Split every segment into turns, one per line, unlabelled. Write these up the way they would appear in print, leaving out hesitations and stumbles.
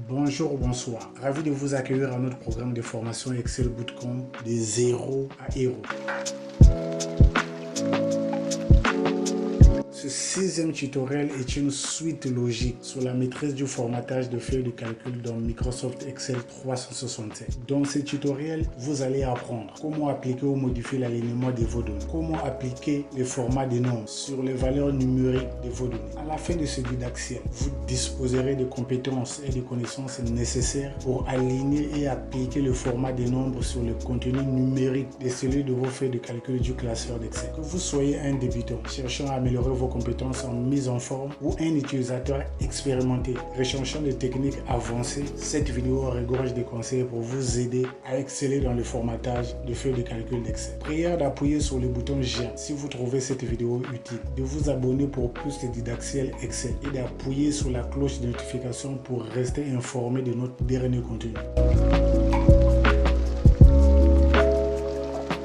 Bonjour, bonsoir. Ravi de vous accueillir à notre programme de formation Excel Bootcamp de 0 à héros. Ce sixième tutoriel est une suite logique sur la maîtrise du formatage de feuilles de calcul dans Microsoft Excel 365. Dans ce tutoriel, vous allez apprendre comment appliquer ou modifier l'alignement de vos données, comment appliquer le format des nombres sur les valeurs numériques de vos données. À la fin de ce didacticiel, vous disposerez des compétences et des connaissances nécessaires pour aligner et appliquer le format des nombres sur le contenu numérique de celui de vos feuilles de calcul du classeur d'Excel. Que vous soyez un débutant cherchant à améliorer vos compétences en mise en forme ou un utilisateur expérimenté recherchant des techniques avancées, cette vidéo regorge de conseils pour vous aider à exceller dans le formatage de feuilles de calcul d'Excel. Prière d'appuyer sur le bouton j'aime si vous trouvez cette vidéo utile, de vous abonner pour plus de didacticiels Excel et d'appuyer sur la cloche de notification pour rester informé de notre dernier contenu.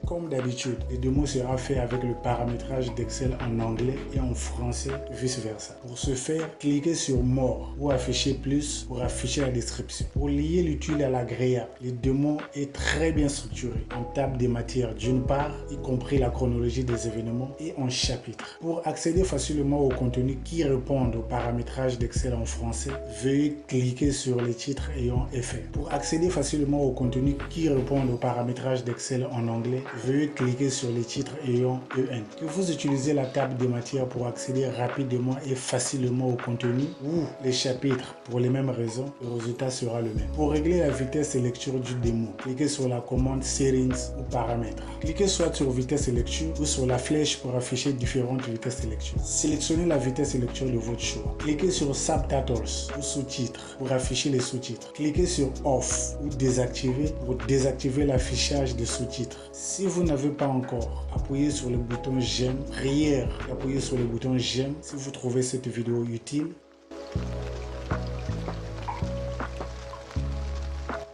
Comme d'habitude, le démo sera fait avec le paramétrage d'Excel en anglais et en français, vice-versa. Pour ce faire, cliquez sur More ou Afficher plus pour afficher la description. Pour lier l'utile à l'agréable, le démo est très bien structuré en table des matières d'une part, y compris la chronologie des événements, et en chapitres. Pour accéder facilement au contenu qui répond au paramétrage d'Excel en français, veuillez cliquer sur les titres ayant effet. Pour accéder facilement au contenu qui répond au paramétrage d'Excel en anglais, veuillez cliquer sur les titres ayant EN. Que vous utilisez la table des matières pour accéder rapidement et facilement au contenu ou les chapitres pour les mêmes raisons, le résultat sera le même. Pour régler la vitesse de lecture du démo, cliquez sur la commande Settings ou Paramètres. Cliquez soit sur Vitesse de lecture ou sur la flèche pour afficher différentes vitesses de lecture. Sélectionnez la vitesse de lecture de votre choix. Cliquez sur Subtitles ou sous-titres pour afficher les sous-titres. Cliquez sur Off ou Désactiver pour désactiver l'affichage des sous-titres. Si vous n'avez pas encore appuyé sur le bouton j'aime, prière d'appuyer sur le bouton j'aime si vous trouvez cette vidéo utile.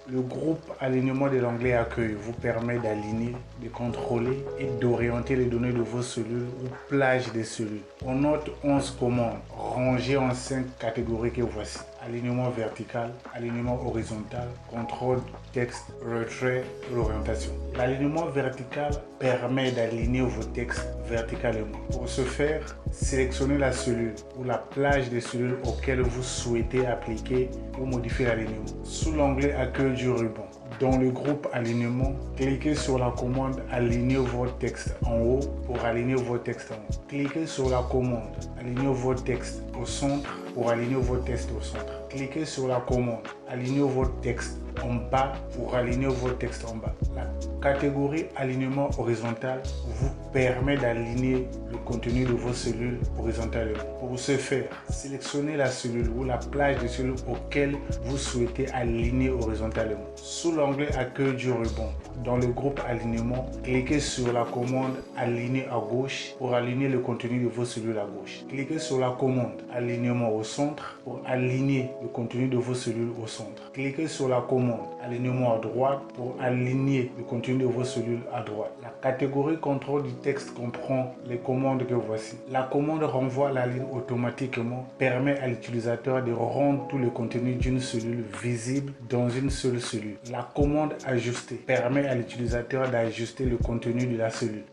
Le groupe alignement de l'onglet accueil vous permet d'aligner, de contrôler et d'orienter les données de vos cellules ou plages des cellules. On note 11 commandes rangées en 5 catégories que voici. Alignement vertical, alignement horizontal, contrôle texte, retrait et l'orientation. L'alignement vertical permet d'aligner vos textes verticalement. Pour ce faire, sélectionnez la cellule ou la plage de cellules auxquelles vous souhaitez appliquer ou modifier l'alignement. Sous l'onglet accueil du ruban, dans le groupe alignement, cliquez sur la commande aligner votre texte en haut pour aligner votre texte en haut. Cliquez sur la commande aligner votre texte au centre pour aligner votre texte au centre. Cliquez sur la commande aligner votre texte en bas pour aligner votre texte en bas. La catégorie alignement horizontal vous permet d'aligner le contenu de vos cellules horizontalement. Pour ce faire, sélectionnez la cellule ou la plage de cellules auxquelles vous souhaitez aligner horizontalement. Sous l'onglet accueil du ruban, dans le groupe alignement, cliquez sur la commande aligner à gauche pour aligner le contenu de vos cellules à gauche. Cliquez sur la commande alignement au centre pour aligner le contenu de vos cellules au centre. Cliquez sur la commande alignement à droite pour aligner le contenu de vos cellules à droite. La catégorie contrôle du texte comprend les commandes que voici. La commande renvoie la ligne automatiquement, permet à l'utilisateur de rendre tout le contenu d'une cellule visible dans une seule cellule. La commande ajuster permet à l'utilisateur d'ajuster le contenu de la cellule.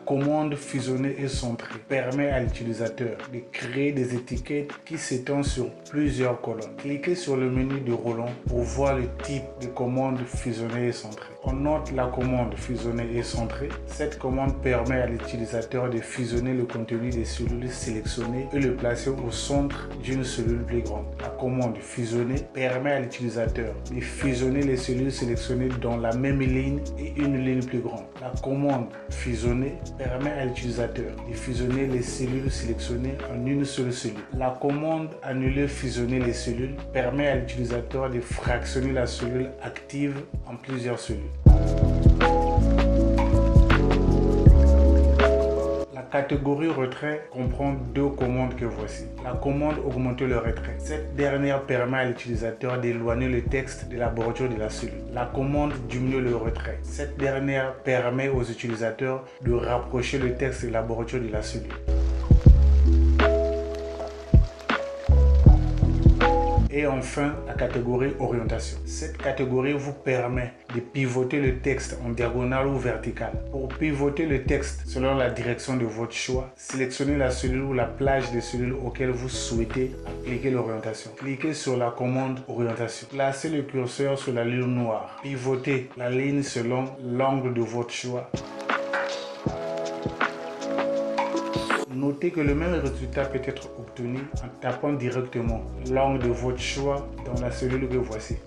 Commande fusionner et centrer permet à l'utilisateur de créer des étiquettes qui s'étendent sur plusieurs colonnes. Cliquez sur le menu de roulant pour voir le type de commande fusionner et centrer. On note la commande fusionner et centrer. Cette commande permet à l'utilisateur de fusionner le contenu des cellules sélectionnées et le placer au centre d'une cellule plus grande. La commande fusionner permet à l'utilisateur de fusionner les cellules sélectionnées dans la même ligne et une ligne plus grande. La commande fusionner permet à l'utilisateur de fusionner les cellules sélectionnées en une seule cellule. La commande annuler fusionner les cellules permet à l'utilisateur de fractionner la cellule active en plusieurs cellules. La catégorie retrait comprend deux commandes que voici. La commande augmenter le retrait. Cette dernière permet à l'utilisateur d'éloigner le texte de la bordure de la cellule. La commande diminuer le retrait. Cette dernière permet aux utilisateurs de rapprocher le texte de la bordure de la cellule. Et enfin, la catégorie orientation. Cette catégorie vous permet de pivoter le texte en diagonale ou verticale. Pour pivoter le texte selon la direction de votre choix, sélectionnez la cellule ou la plage de cellules auquel vous souhaitez appliquer l'orientation. Cliquez sur la commande orientation. Placez le curseur sur la ligne noire. Pivotez la ligne selon l'angle de votre choix. Notez que le même résultat peut être obtenu en tapant directement l'angle de votre choix dans la cellule que voici.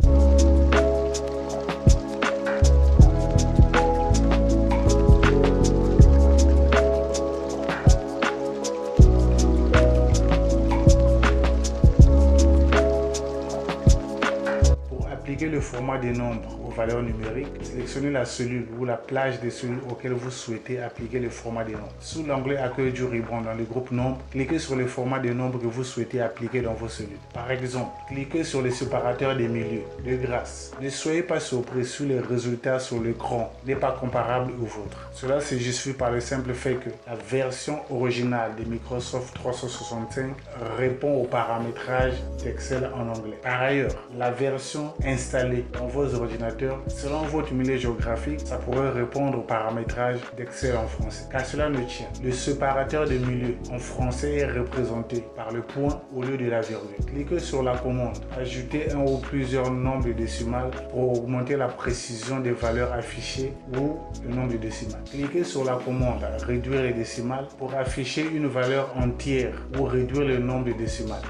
Pour appliquer le format des nombres aux valeurs numériques, sélectionnez la cellule ou la plage des cellules auxquelles vous souhaitez appliquer le format des nombres. Sous l'onglet Accueil du ruban dans le groupe Nombres, cliquez sur le format des nombres que vous souhaitez appliquer dans vos cellules. Par exemple, cliquez sur le séparateur des milieux. De grâce, ne soyez pas surpris si le résultat sur l'écran n'est pas comparable au vôtre. Cela se justifie par le simple fait que la version originale de Microsoft 365 répond au paramétrage d'Excel en anglais. Par ailleurs, la version installée dans vos ordinateurs, selon votre milieu géographique, ça pourrait répondre au paramétrage d'Excel en français. Car cela ne tient. Le séparateur de milieu en français est représenté par le point au lieu de la virgule. Cliquez sur la commande ajouter un ou plusieurs nombres décimales pour augmenter la précision des valeurs affichées ou le nombre de décimales. Cliquez sur la commande réduire les décimales pour afficher une valeur entière ou réduire le nombre de décimales.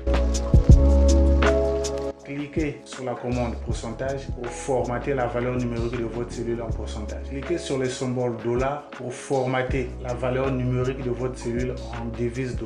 Cliquez sur la commande pourcentage pour formater la valeur numérique de votre cellule en pourcentage. Cliquez sur le symbole $ pour formater la valeur numérique de votre cellule en devise $.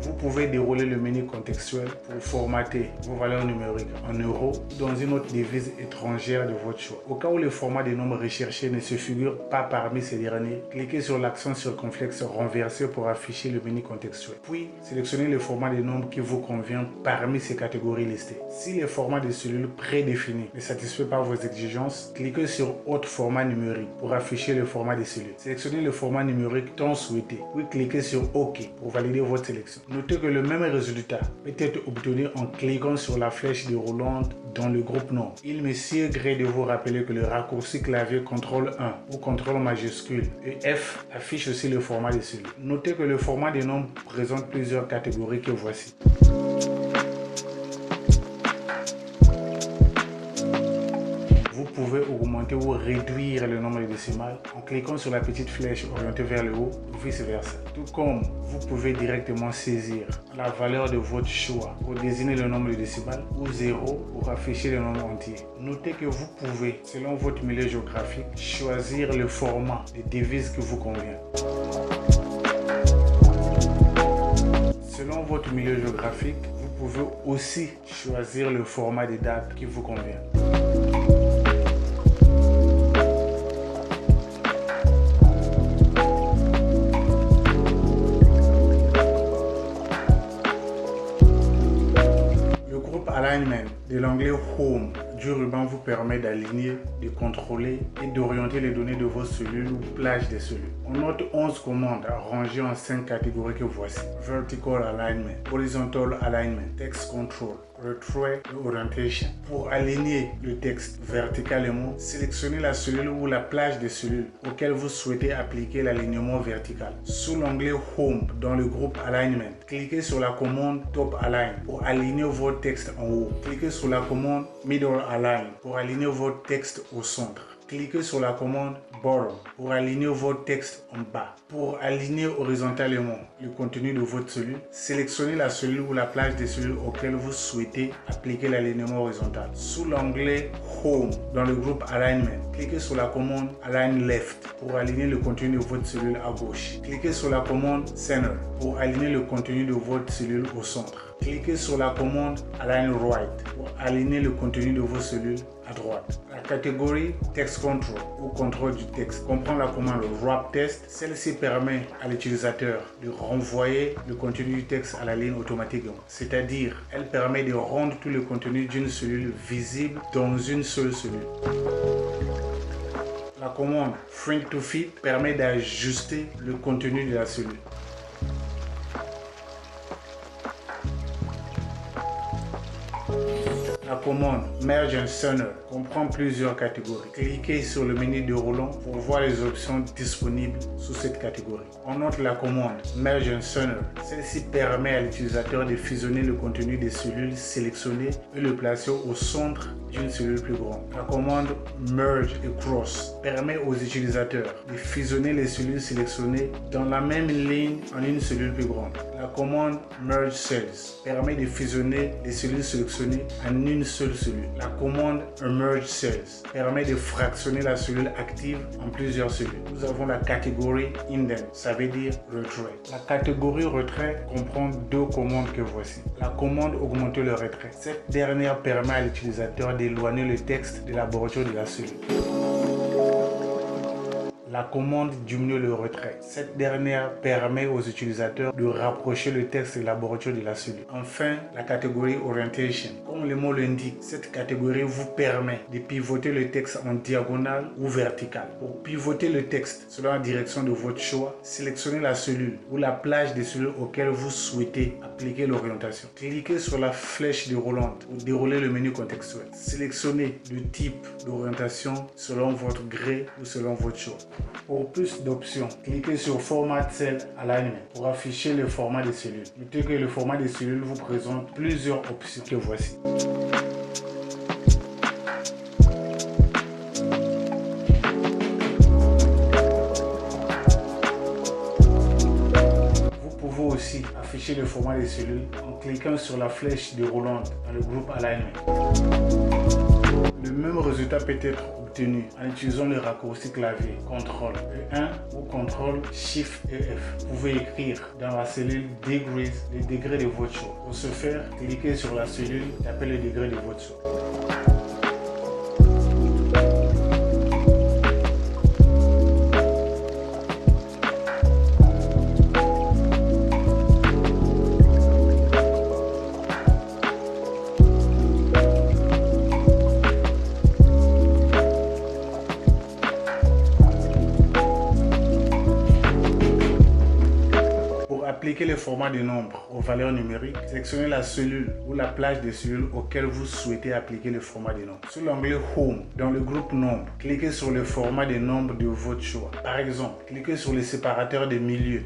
Vous pouvez dérouler le menu contextuel pour formater vos valeurs numériques en euros ou dans une autre devise étrangère de votre choix. Au cas où le format des nombres recherchés ne se figure pas parmi ces derniers, cliquez sur l'accent circonflexe renversé pour afficher le menu contextuel. Puis, sélectionnez le format des nombres qui vous convient parmi ces catégories listées. Si le format de cellules prédéfini ne satisfait pas vos exigences, cliquez sur Autre format numérique pour afficher le format des cellules. Sélectionnez le format numérique tant souhaité, puis cliquez sur OK pour valider votre sélection. Notez que le même résultat peut être obtenu en cliquant sur la flèche déroulante dans le groupe Nom. Il me sied gré de vous rappeler que le raccourci clavier CTRL 1 ou CTRL majuscule et F affiche aussi le format des cellules. Notez que le format des nombres présente plusieurs catégories que voici. Vous pouvez augmenter ou réduire le nombre de décimales en cliquant sur la petite flèche orientée vers le haut ou vice versa. Tout comme vous pouvez directement saisir la valeur de votre choix pour désigner le nombre de décimales ou 0 pour afficher le nombre entier. Notez que vous pouvez, selon votre milieu géographique, choisir le format de devise qui vous convient. Selon votre milieu géographique, vous pouvez aussi choisir le format de date qui vous convient. Alignment de l'onglet Home du ruban vous permet d'aligner, de contrôler et d'orienter les données de vos cellules ou plages des cellules. On note 11 commandes rangées en 5 catégories que voici. Vertical Alignment, Horizontal Alignment, Text Control, Retrait et Orientation. Pour aligner le texte verticalement, sélectionnez la cellule ou la plage des cellules auxquelles vous souhaitez appliquer l'alignement vertical. Sous l'onglet Home dans le groupe Alignment, cliquez sur la commande Top Align pour aligner votre texte en haut. Cliquez sur la commande Middle Align pour aligner votre texte au centre. Cliquez sur la commande Bottom pour aligner votre texte en bas. Pour aligner horizontalement le contenu de votre cellule, sélectionnez la cellule ou la plage des cellules auxquelles vous souhaitez appliquer l'alignement horizontal. Sous l'onglet Home dans le groupe Alignment, cliquez sur la commande Align Left pour aligner le contenu de votre cellule à gauche. Cliquez sur la commande Center pour aligner le contenu de votre cellule au centre. Cliquez sur la commande Align Right pour aligner le contenu de vos cellules à droite. La catégorie Text Control ou contrôle du texte comprend la commande Wrap Text. Celle-ci permet à l'utilisateur de renvoyer le contenu du texte à la ligne automatiquement. C'est-à-dire, elle permet de rendre tout le contenu d'une cellule visible dans une seule cellule. La commande Shrink to Fit permet d'ajuster le contenu de la cellule. La commande Merge and Center comprend plusieurs catégories. Cliquez sur le menu déroulant pour voir les options disponibles sous cette catégorie. On note la commande Merge and Center. Celle-ci permet à l'utilisateur de fusionner le contenu des cellules sélectionnées et le placer au centre d'une cellule plus grande. La commande Merge et Cross permet aux utilisateurs de fusionner les cellules sélectionnées dans la même ligne en une cellule plus grande. La commande Merge Cells permet de fusionner les cellules sélectionnées en une seule cellule. La commande Merge Cells permet de fractionner la cellule active en plusieurs cellules. Nous avons la catégorie Indent, ça veut dire retrait. La catégorie retrait comprend deux commandes que voici. La commande Augmenter le retrait. Cette dernière permet à l'utilisateur d'éloigner le texte de la bordure de la cellule. La commande Diminuer le retrait. Cette dernière permet aux utilisateurs de rapprocher le texte de la bordure de la cellule. Enfin, la catégorie Orientation. Comme le mot l'indique, cette catégorie vous permet de pivoter le texte en diagonale ou verticale. Pour pivoter le texte selon la direction de votre choix, sélectionnez la cellule ou la plage des cellules auxquelles vous souhaitez appliquer l'orientation. Cliquez sur la flèche déroulante pour dérouler le menu contextuel. Sélectionnez le type d'orientation selon votre gré ou selon votre choix. Pour plus d'options, cliquez sur Format Cell Alignment pour afficher le format des cellules. Notez que le format des cellules vous présente plusieurs options que voici. Vous pouvez aussi afficher le format des cellules en cliquant sur la flèche déroulante dans le groupe Alignment. Le même résultat peut être obtenu en utilisant le raccourci clavier CTRL E1 ou CTRL SHIFT et F. Vous pouvez écrire dans la cellule Degrees les degrés de votre choix. Pour ce faire, cliquez sur la cellule et tapez le degré de votre choix. Appliquez le format de nombre aux valeurs numériques. Sélectionnez la cellule ou la plage de cellules auxquelles vous souhaitez appliquer le format de nombre. Sur l'onglet Home, dans le groupe Nombre, cliquez sur le format de nombre de votre choix. Par exemple, cliquez sur le séparateur de milieu.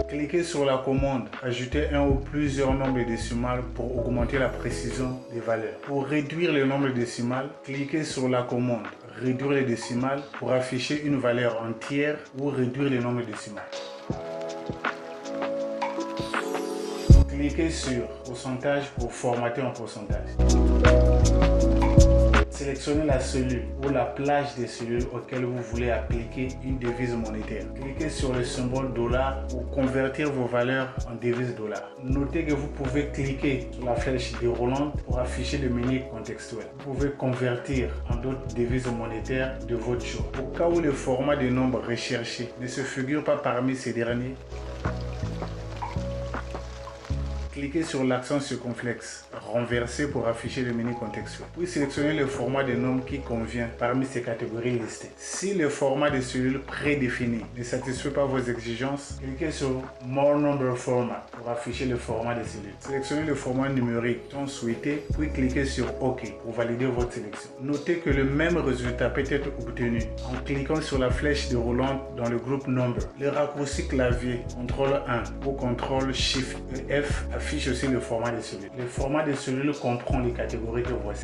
Cliquez sur la commande Ajouter un ou plusieurs nombres décimales pour augmenter la précision des valeurs. Pour réduire le nombre décimal, cliquez sur la commande Réduire les décimales pour afficher une valeur entière ou réduire le nombre décimal. Cliquez sur Pourcentage pour formater en pourcentage. Sélectionnez la cellule ou la plage des cellules auxquelles vous voulez appliquer une devise monétaire. Cliquez sur le symbole $, pour convertir vos valeurs en devise $. Notez que vous pouvez cliquer sur la flèche déroulante pour afficher le menu contextuel. Vous pouvez convertir en d'autres devises monétaires de votre choix. Au cas où le format de nombre recherché ne se figure pas parmi ces derniers, cliquez sur l'accent circonflexe renversé pour afficher le menu contextuel. Puis sélectionnez le format de nombre qui convient parmi ces catégories listées. Si le format de cellules prédéfini ne satisfait pas vos exigences, cliquez sur More Number Format pour afficher le format de cellules. Sélectionnez le format numérique dont souhaitez, puis cliquez sur OK pour valider votre sélection. Notez que le même résultat peut être obtenu en cliquant sur la flèche déroulante dans le groupe Number. Le raccourci clavier CTRL 1 ou CTRL SHIFT et F affiche aussi le format des cellules. Le format des cellules comprend les catégories que voici.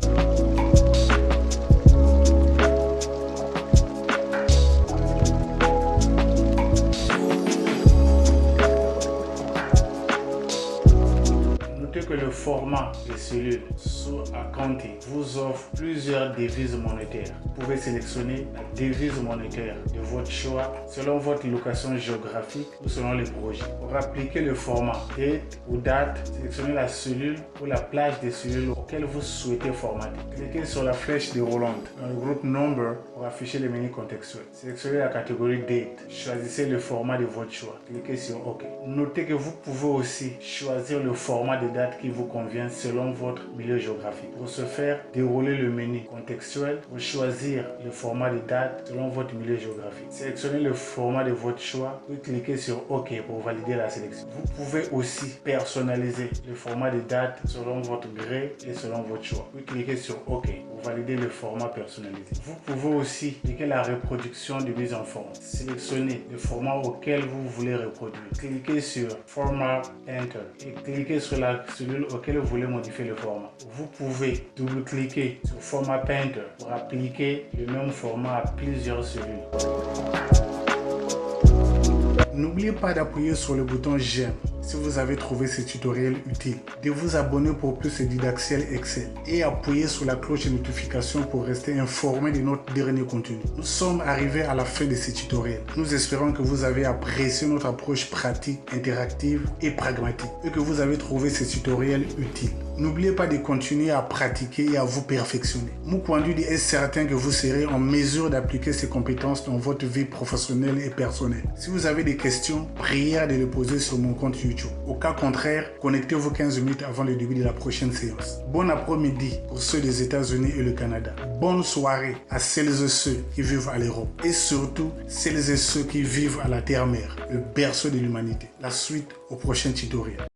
Notez que le format des cellules sous Accounting vous offre plusieurs devises monétaires. Vous pouvez sélectionner la devise monétaire de votre choix selon votre location géographique ou selon les projets. Pour appliquer le format date ou date, sélectionnez la cellule ou la plage des cellules auxquelles vous souhaitez formater. Cliquez sur la flèche déroulante dans le groupe Number pour afficher les menus contextuels. Sélectionnez la catégorie Date. Choisissez le format de votre choix. Cliquez sur OK. Notez que vous pouvez aussi choisir le format de date qui vous convient selon votre milieu géographique. Pour ce faire, déroulez le menu contextuel pour choisir le format de date selon votre milieu géographique. Sélectionnez le format de votre choix puis cliquez sur OK pour valider la sélection. Vous pouvez aussi personnaliser le format de date selon votre gré et selon votre choix. Puis cliquez sur OK pour valider le format personnalisé. Vous pouvez aussi cliquer la reproduction de mise en forme. Sélectionnez le format auquel vous voulez reproduire. Cliquez sur Format Enter et cliquez sur la cellule auquel vous voulez modifier le format. Vous pouvez double-cliquer sur Format Painter pour appliquer le même format à plusieurs cellules. N'oubliez pas d'appuyer sur le bouton j'aime si vous avez trouvé ce tutoriel utile, de vous abonner pour plus de didacticiel Excel et appuyer sur la cloche de notification pour rester informé de notre dernier contenu. Nous sommes arrivés à la fin de ce tutoriel. Nous espérons que vous avez apprécié notre approche pratique, interactive et pragmatique et que vous avez trouvé ce tutoriel utile. N'oubliez pas de continuer à pratiquer et à vous perfectionner. Mukwandu est certain que vous serez en mesure d'appliquer ces compétences dans votre vie professionnelle et personnelle. Si vous avez des questions, priez de les poser sur mon compte YouTube. Au cas contraire, connectez-vous 15 minutes avant le début de la prochaine séance. Bon après-midi pour ceux des États-Unis et le Canada. Bonne soirée à celles et ceux qui vivent à l'Europe. Et surtout, celles et ceux qui vivent à la Terre-Mère, le berceau de l'humanité. La suite au prochain tutoriel.